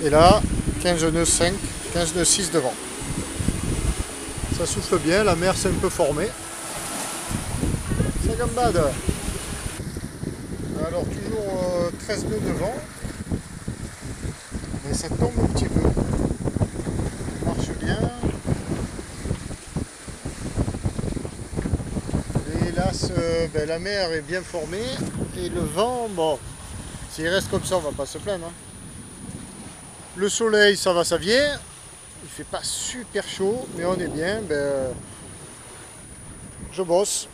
Et là, 15 nœuds 5, 15 nœuds 6 devant. Ça souffle bien, la mer s'est un peu formée. Ça gambade. Alors toujours 13 nœuds devant. Et ça tombe un petit peu. Ça marche bien. Et là, la mer est bien formée. Et le vent, bon, s'il reste comme ça, on va pas se plaindre. Hein. Le soleil, ça va, ça vient. Il fait pas super chaud, mais on est bien. Je bosse.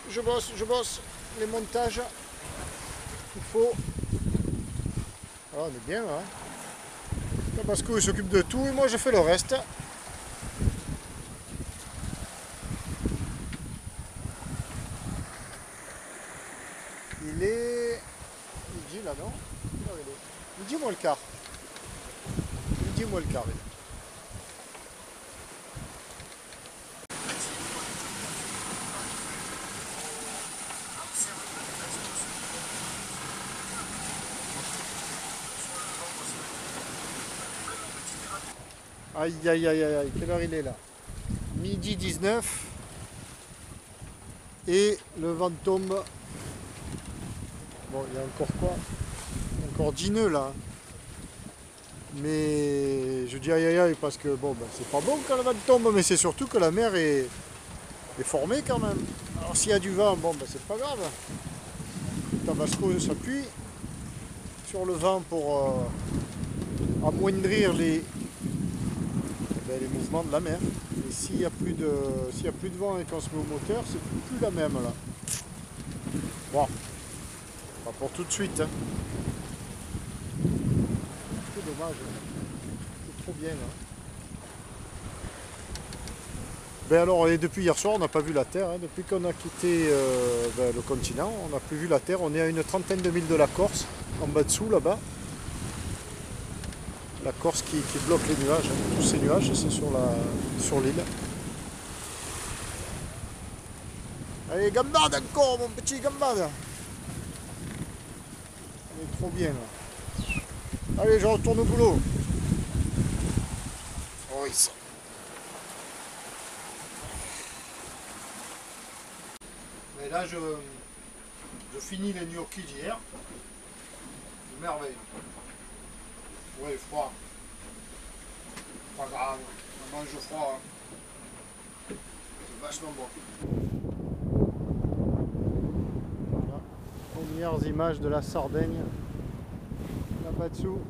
Je bosse. Les montages, il faut. Ah, on est bien là. Tabasco il s'occupe de tout et moi je fais le reste. Il est midi là, non? Midi moins le quart. Midi moins le quart. Aïe aïe aïe aïe aïe, quelle heure il est là? Midi 19. Et le vent tombe. Bon, il y a encore quoi? Encore 10 nœuds là. Mais je dis aïe aïe aïe parce que bon, c'est pas bon quand le vent tombe, mais c'est surtout que la mer est formée quand même. Alors s'il y a du vent, bon, c'est pas grave. Tabasco s'appuie sur le vent pour amoindrir les mouvements de la mer. Et s'il n'y a plus de vent et qu'on se met au moteur, c'est plus la même là. Bon, pas pour tout de suite. Hein. C'est dommage. C'est trop bien là. Alors, et depuis hier soir, on n'a pas vu la Terre. Hein. Depuis qu'on a quitté le continent, on n'a plus vu la Terre. On est à une trentaine de milles de la Corse, en bas dessous là-bas. La Corse qui bloque les nuages. Hein. Tous ces nuages, c'est sur l'île. Allez, gambade encore, mon petit gambade. On est trop bien là. Allez, je retourne au boulot. Oh, oui, ça. Et là, je finis les gnocchis d'hier. Merveille. Oui, froid. Pas grave. On mange froid. Hein. C'est vachement bon. Voilà. Premières images de la Sardaigne. Là-bas dessous.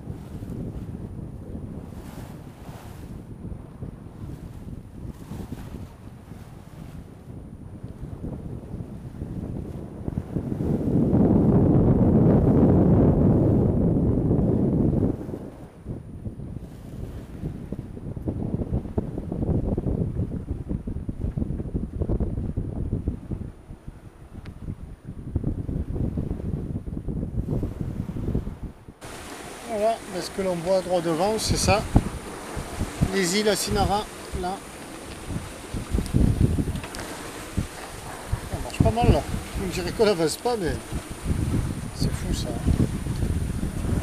Voilà, ce que l'on voit droit devant, c'est ça. Les îles à Sinara, là. Ça marche pas mal là. On dirait qu'on n'avance pas, mais c'est fou ça.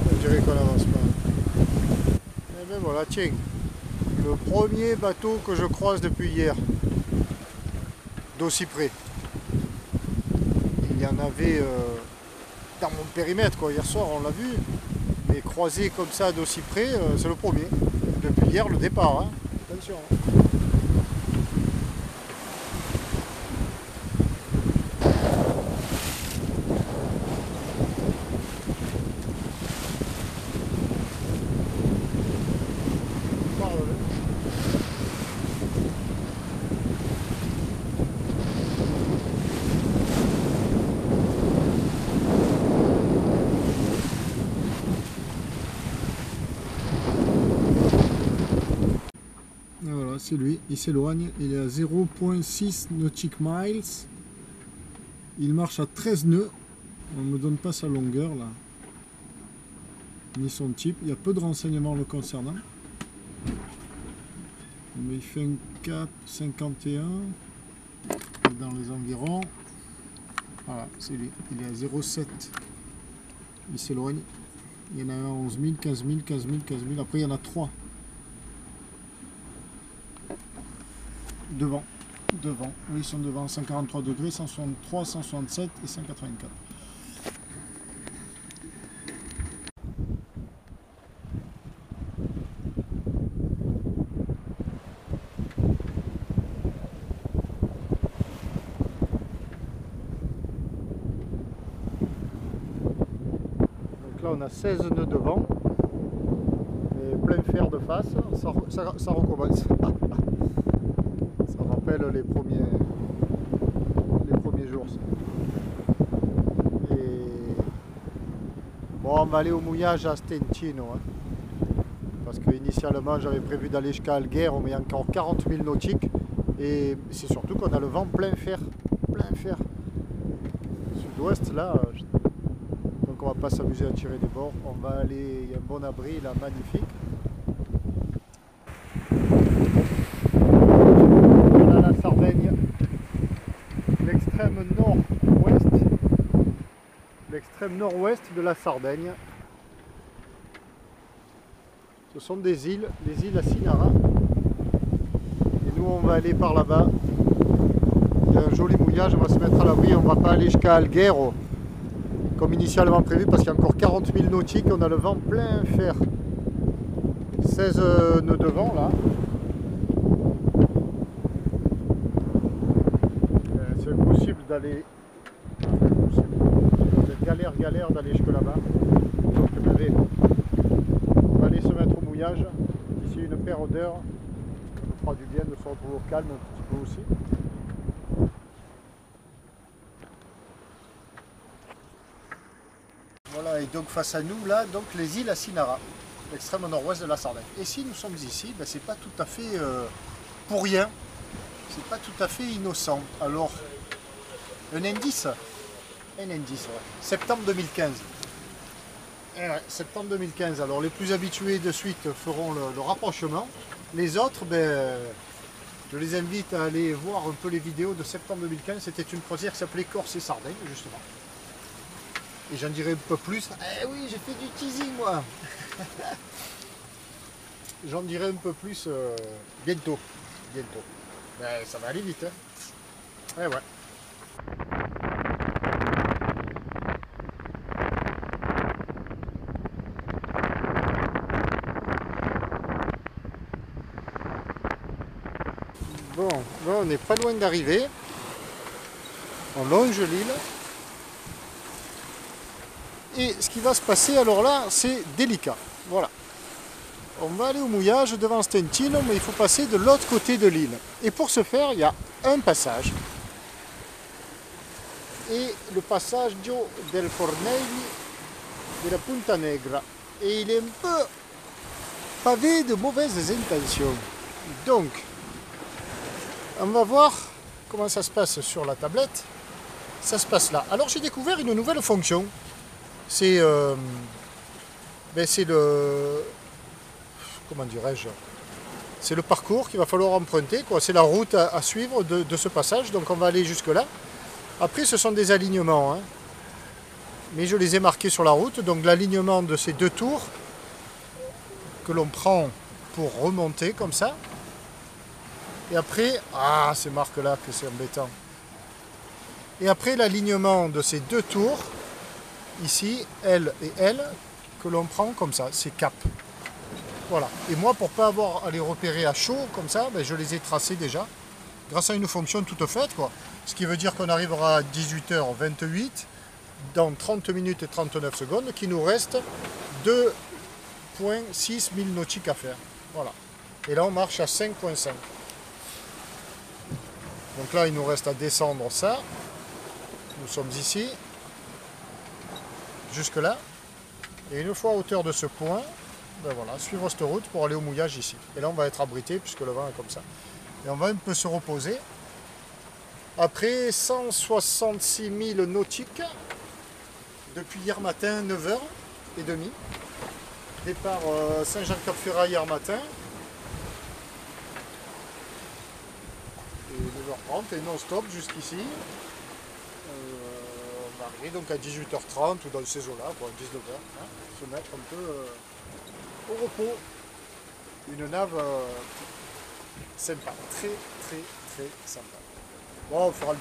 On dirait qu'on n'avance pas. Et bien voilà, tiens. Le premier bateau que je croise depuis hier. D'aussi près. Il y en avait dans mon périmètre, quoi. Hier soir, on l'a vu. Mais croisé comme ça d'aussi près, c'est le premier. Depuis hier, le départ. Hein. Attention. Voilà, c'est lui, il s'éloigne, il est à 0,6 nautiques miles, il marche à 13 nœuds, on ne me donne pas sa longueur là, ni son type, il y a peu de renseignements le concernant, mais il fait un cap 51 dans les environs, voilà, c'est lui, il est à 0,7, il s'éloigne. Il y en a un à 11 000, 15 000, 15 000, 15 000. Après, il y en a 3. Devant. Devant. Oui, ils sont devant. 143 degrés, 163, 167 et 184. Donc là, on a 16 nœuds devant. Et plein fer de face. Ça recommence. Ça rappelle les premiers jours. Et bon, on va aller au mouillage à Stentino. Hein. Parce qu'initialement, j'avais prévu d'aller jusqu'à Alghero, mais il y a encore 40 000 nautiques. Et c'est surtout qu'on a le vent plein fer. Plein fer. Sud-ouest, là. Donc on va pas s'amuser à tirer des bords. On va aller, il y a un bon abri là, magnifique. Voilà la Sardaigne. L'extrême nord-ouest. L'extrême nord-ouest de la Sardaigne. Ce sont des îles, les îles à Sinara. Et nous on va aller par là-bas. Il y a un joli mouillage, on va se mettre à l'abri, on va pas aller jusqu'à Alghero comme initialement prévu parce qu'il y a encore 40 000 nautiques, on a le vent plein fer. 16 nœuds de vent là. C'est impossible d'aller. C'est galère d'aller jusque là-bas. Donc on va aller se mettre au mouillage. D'ici une paire d'heures, ça nous fera du bien de se retrouver au calme un petit peu aussi. Voilà, et donc face à nous, là, donc les îles à Sinara, l'extrême nord-ouest de la Sardaigne. Et si nous sommes ici, ben, c'est pas tout à fait pour rien, c'est pas tout à fait innocent. Alors, un indice, ouais. Septembre 2015. Ouais, septembre 2015, alors les plus habitués de suite feront le rapprochement. Les autres, ben, je les invite à aller voir un peu les vidéos de septembre 2015. C'était une croisière qui s'appelait Corse et Sardaigne, justement. Et j'en dirai un peu plus. Eh oui, j'ai fait du teasing moi. J'en dirai un peu plus bientôt. Bientôt. Ben, ça va aller vite. Hein. Eh ouais. Bon, là on n'est pas loin d'arriver. On longe l'île. Et ce qui va se passer alors là, c'est délicat. Voilà. On va aller au mouillage devant Stentino, mais il faut passer de l'autre côté de l'île. Et pour ce faire, il y a un passage. Et le passage del Fornelli de la Punta Negra. Et il est un peu pavé de mauvaises intentions. Donc, on va voir comment ça se passe sur la tablette. Ça se passe là. Alors j'ai découvert une nouvelle fonction. C'est le, comment dirais-je, c'est le parcours qu'il va falloir emprunter, quoi. C'est la route à suivre de ce passage, donc on va aller jusque là. Après ce sont des alignements, hein. Mais je les ai marqués sur la route, donc l'alignement de ces deux tours que l'on prend pour remonter comme ça. Et après, ah ces marques là que c'est embêtant. Et après l'alignement de ces deux tours, ici, L et L, que l'on prend comme ça, c'est cap. Voilà. Et moi, pour ne pas avoir à les repérer à chaud, comme ça, ben, je les ai tracés déjà, grâce à une fonction toute faite, quoi. Ce qui veut dire qu'on arrivera à 18h28, dans 30 minutes et 39 secondes, qu'il nous reste 2,6 000 nautiques à faire. Voilà. Et là, on marche à 5,5. Donc là, il nous reste à descendre ça. Nous sommes ici. Jusque là, et une fois à hauteur de ce point, ben voilà, suivre cette route pour aller au mouillage ici. Et là on va être abrité puisque le vent est comme ça. Et on va un peu se reposer. Après 166 000 nautiques, depuis hier matin 9h30, départ Saint-Jean-Cap-Ferrat hier matin, et 9h30 et non-stop jusqu'ici. On va arriver donc à 18h30 ou dans ces eaux-là, bon, 19h, hein, se mettre un peu au repos. Une nave sympa, très sympa. Bon, on fera le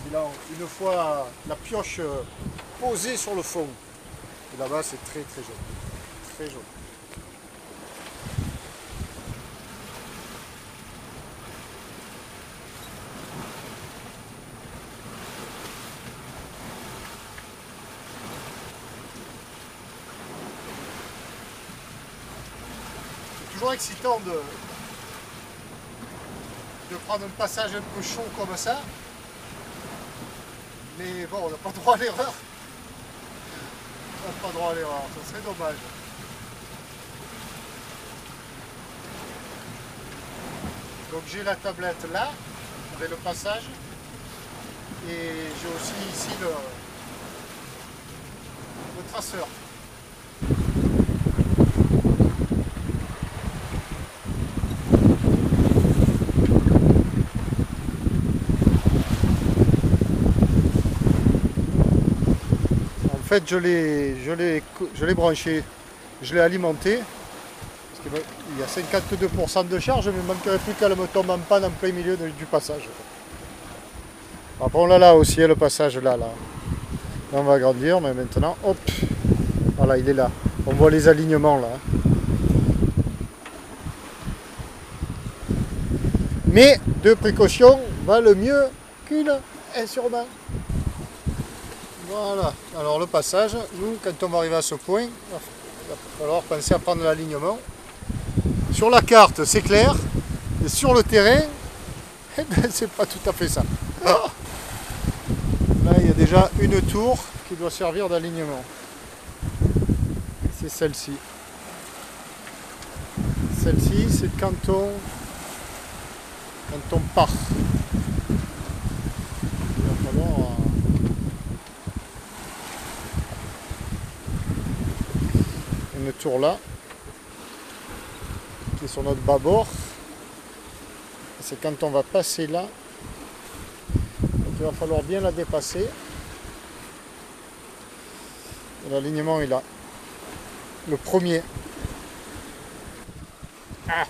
bilan une fois la pioche posée sur le fond. Et là-bas, c'est très joli, très joli. Toujours excitant de prendre un passage un peu chaud comme ça. Mais bon, on n'a pas droit à l'erreur. On n'a pas droit à l'erreur, ça serait dommage. Donc j'ai la tablette là, avec le passage. Et j'ai aussi ici le traceur. En fait, je l'ai branché, je l'ai alimenté, parce qu'il y a 52% de charge, mais il ne manquerait plus qu'elle me tombe en panne en plein milieu du passage. Après on l'a là aussi, le passage là. Là on va agrandir, mais maintenant, hop, voilà, il est là. On voit les alignements là. Mais de précaution valent mieux qu'une insurmain. Voilà, alors le passage, nous quand on va arriver à ce point, il va falloir penser à prendre l'alignement. Sur la carte c'est clair, et sur le terrain, eh ben, c'est pas tout à fait ça. Là il y a déjà une tour qui doit servir d'alignement. C'est celle-ci. Celle-ci c'est quand on part. Il va falloir une tour là qui est sur notre bâbord. C'est quand on va passer là, donc il va falloir bien la dépasser. L'alignement est là, le premier. Ah,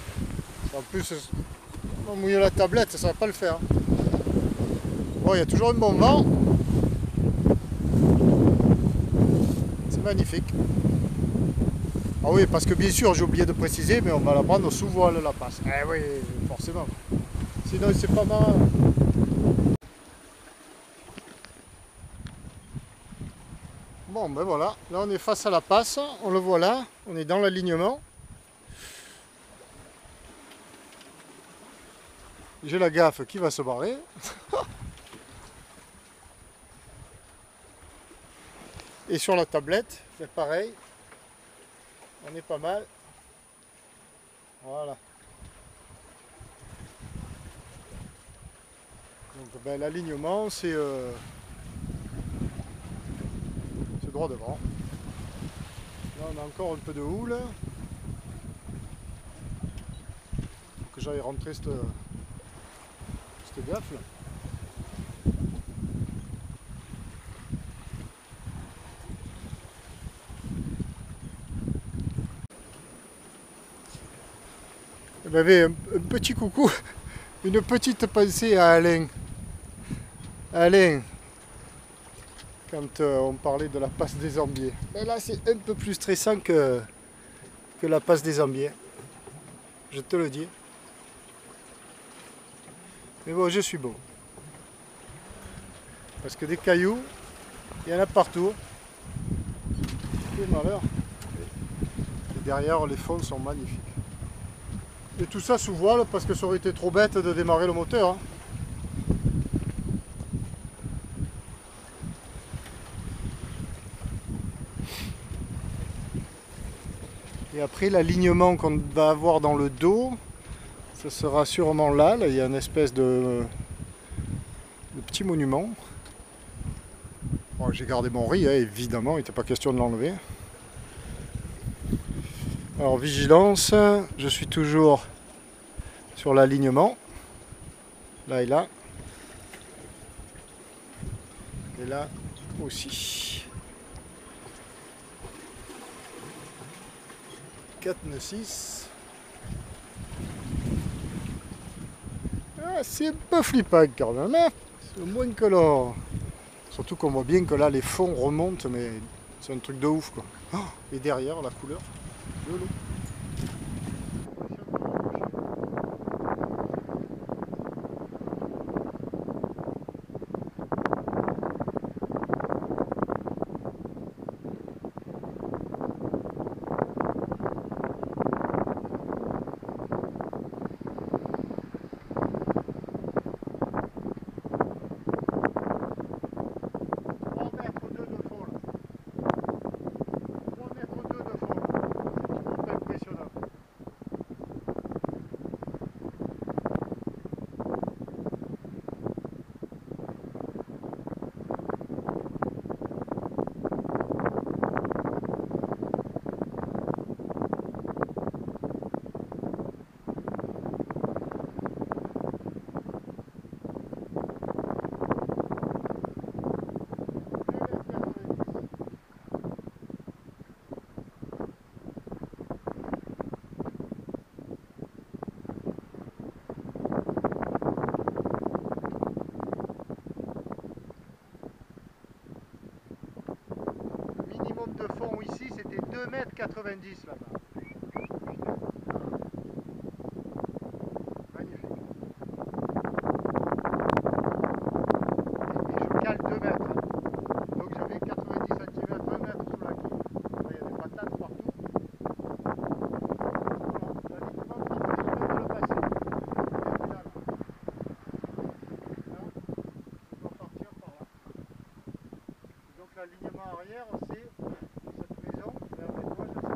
en plus on va mouiller la tablette, ça va pas le faire. Bon, il y a toujours un bon vent, c'est magnifique. Ah oui, parce que bien sûr, j'ai oublié de préciser, mais on va la prendre sous voile la passe. Eh oui, forcément. Sinon, c'est pas mal. Bon, ben voilà. Là, on est face à la passe. On le voit là. On est dans l'alignement. J'ai la gaffe qui va se barrer. Et sur la tablette, c'est pareil. On est pas mal. Voilà. Donc ben, l'alignement c'est droit devant. Là on a encore un peu de houle. Faut que j'aille rentrer cette gaffe là. Il y avait un petit coucou, une petite pensée à Alain. Alain, quand on parlait de la passe des Ambiers. Mais là, c'est un peu plus stressant que la passe des Ambiers. Je te le dis. Mais bon, je suis bon. Parce que des cailloux, il y en a partout. Quel malheur. Et derrière, les fonds sont magnifiques. Et tout ça sous voile parce que ça aurait été trop bête de démarrer le moteur. Hein. Et après l'alignement qu'on va avoir dans le dos, ce sera sûrement là. Là il y a une espèce de petit monument. Bon, j'ai gardé mon riz, hein, évidemment, il n'était pas question de l'enlever. Alors vigilance, je suis toujours sur l'alignement, là et là. Et là aussi. 4 nœuds 6. Ah, c'est un peu flippant quand même, hein, c'est moins que là. Surtout qu'on voit bien que là les fonds remontent, mais c'est un truc de ouf quoi. Oh, et derrière la couleur de l'eau. De fond ici c'était 2,90 m là-bas. Magnifique. Et je cale 2 mètres. Donc j'avais 90 cm, 1 mètre sous la quille. Là, il y a des patates partout. Voilà, l'alignement qui vient de le passer. Et là, je dois partir par là. Donc l'alignement arrière c'est cette maison, et avec moi je sais.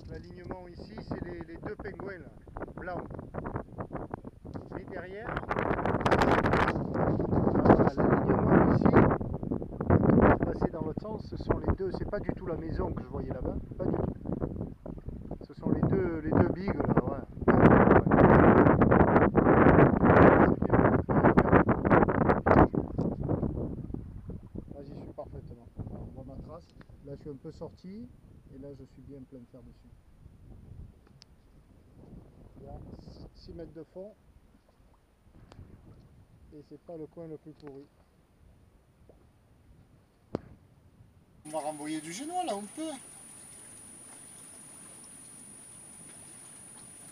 L'alignement ici, c'est les deux pingouins là, blancs. Et derrière, l'alignement ici, on va passer dans l'autre sens, ce sont les deux, c'est pas du tout la maison que je voyais là-bas, pas du tout. Ce sont les deux bigues là, ouais. Là j'y suis parfaitement. Alors, on voit ma trace. Là je suis un peu sorti et là je suis bien plein de fer dessus. Il y a 6 mètres de fond et c'est pas le coin le plus pourri. On va renvoyer du génois là, on peut.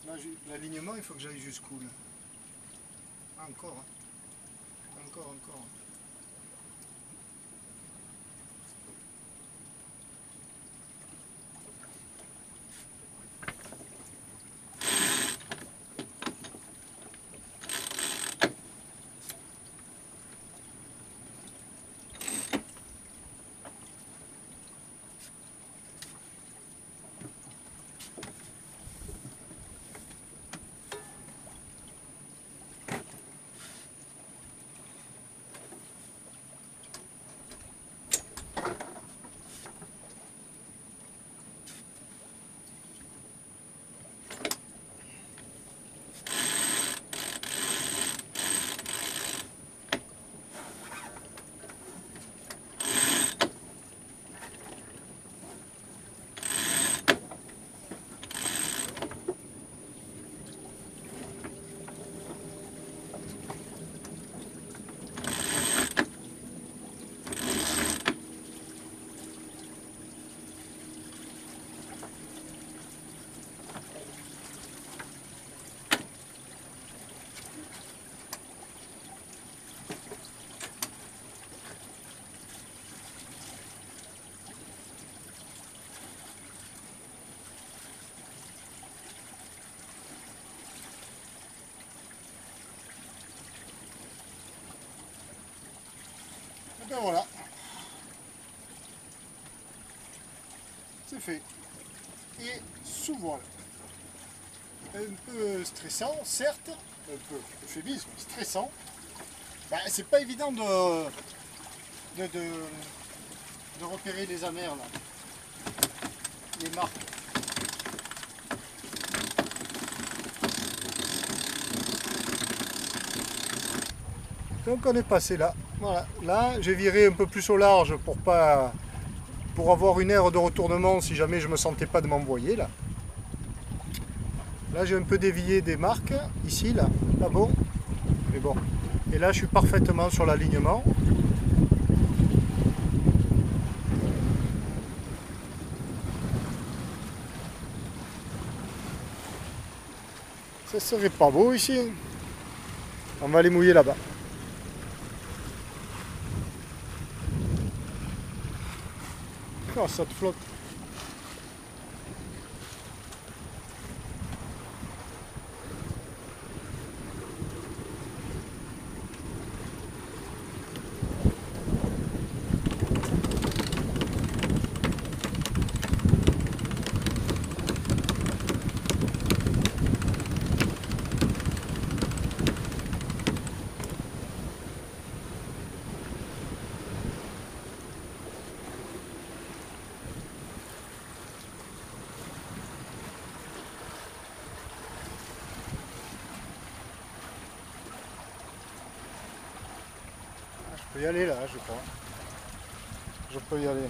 Là, l'alignement, il faut que j'aille jusqu'où là. Ah, encore, hein. Encore. c'est fait. Et sous voile. Un peu stressant, certes, un peu euphémisme, stressant. Ben, c'est pas évident de repérer les amers là, les marques. Donc on est passé là. Voilà. Là j'ai viré un peu plus au large pour avoir une aire de retournement si jamais je me sentais pas de m'envoyer là. Là j'ai un peu dévié des marques, ici là, pas bon. Mais bon. Et là je suis parfaitement sur l'alignement. Ça serait pas beau ici. On va aller mouiller là-bas. Oh, ça te flotte. Je peux y aller là, je crois. Je peux y aller.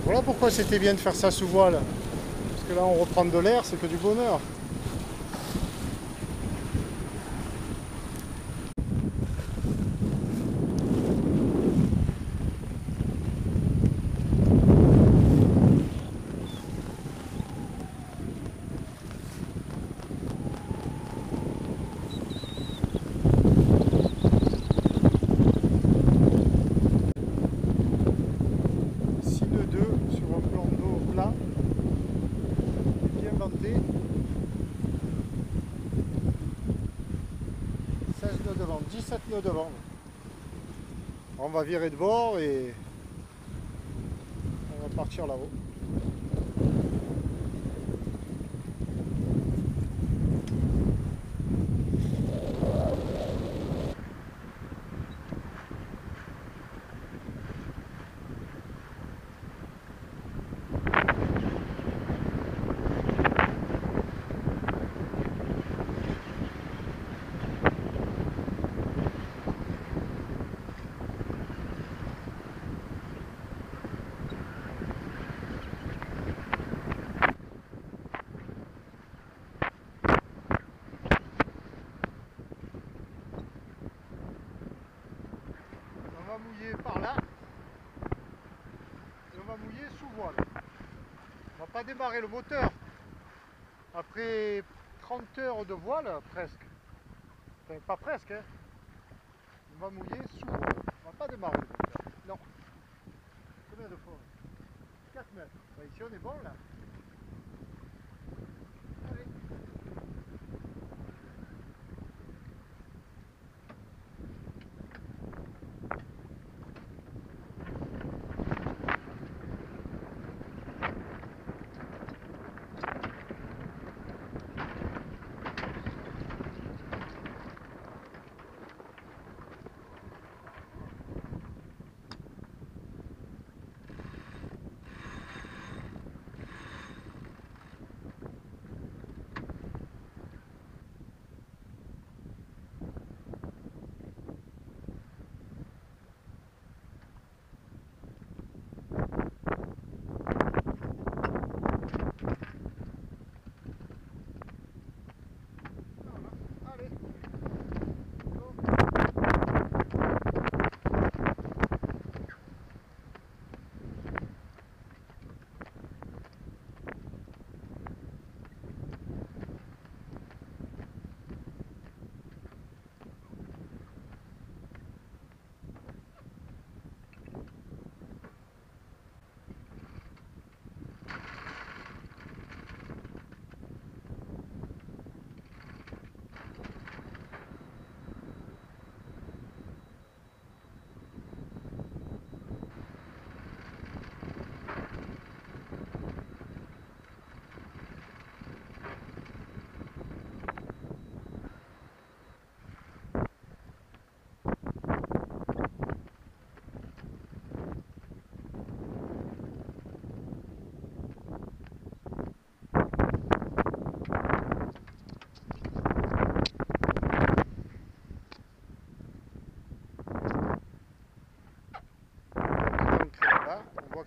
Voilà pourquoi c'était bien de faire ça sous voile. Parce que là on reprend de l'air, c'est que du bonheur. Devant, 17 nœuds devant. On va virer de bord et on va partir là-haut. Mouiller par là et on va mouiller sous voile. On va pas démarrer le moteur après 30 heures de voile presque. Enfin pas presque hein. On va mouiller sous voile. On va pas démarrer le moteur. Non. Combien de fois? 4 mètres. Bah, ici on est bon là. Allez.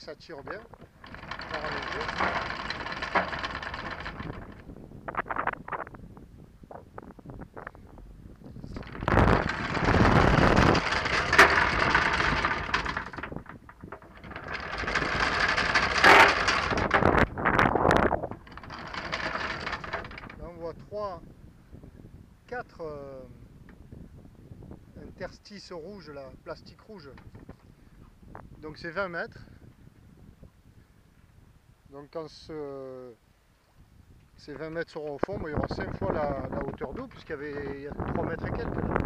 ça tire bien. On va rallonger. Là on voit 4 interstices rouges, là, plastique rouge. Donc c'est 20 mètres. Donc quand ces 20 mètres seront au fond, il y aura 5 fois la hauteur d'eau, puisqu'il y a 3 mètres et quelques là.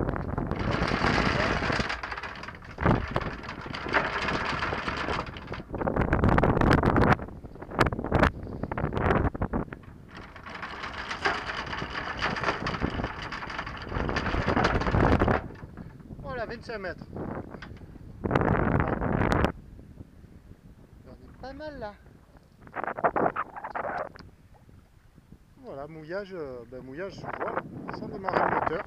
Voilà, 25 mètres. On est pas mal là. Voilà, mouillage, mouillage, je vois, sans démarrer le moteur.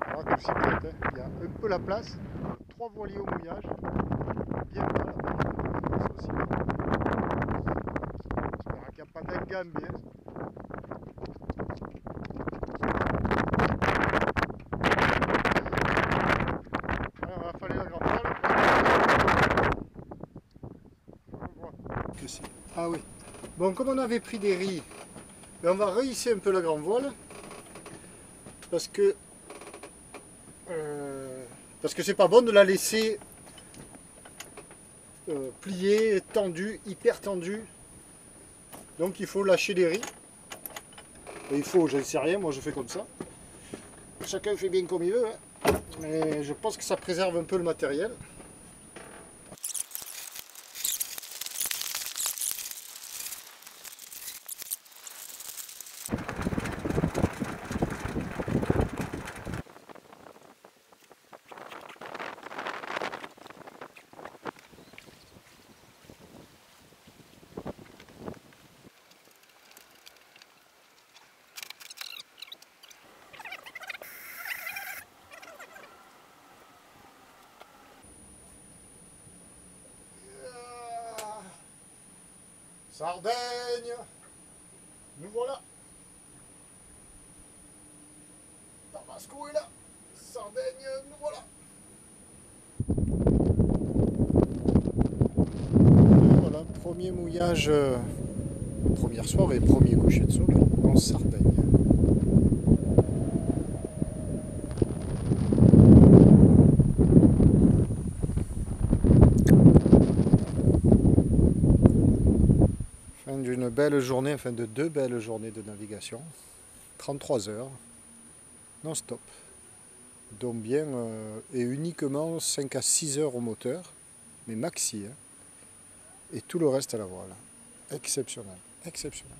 Voilà, tout s'y prête, hein. Il y a un peu la place, 3 voiliers au mouillage, bien bas là-bas, ça aussi. J'espère qu'il n'y a pas d'engame bien. Alors, il va falloir la grande voile. Ah oui. Bon, comme on avait pris des riz, on va rehisser un peu la grande voile parce que c'est pas bon de la laisser pliée, tendue, hyper tendue. Donc il faut lâcher les riz. Et il faut, je ne sais rien, moi je fais comme ça. Chacun fait bien comme il veut, hein. Mais je pense que ça préserve un peu le matériel. Sardaigne, nous voilà. Tabasco est là. Sardaigne, nous voilà. Voilà, premier mouillage, première soirée, premier coucher de soleil en Sardaigne. Fin d'une belle journée, enfin de 2 belles journées de navigation. 33 heures, non-stop. Donc bien et uniquement 5 à 6 heures au moteur, mais maxi, hein, et tout le reste à la voile. Exceptionnel, exceptionnel.